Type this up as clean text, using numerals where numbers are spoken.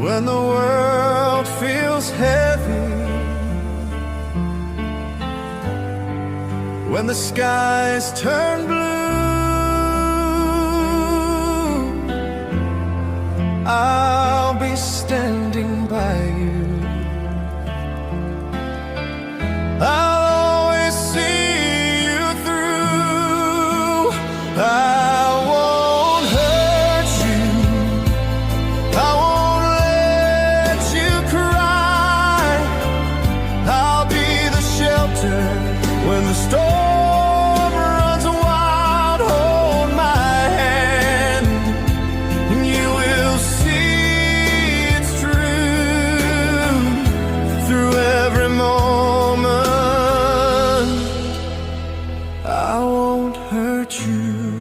When the world feels heavy, when the skies turn blue,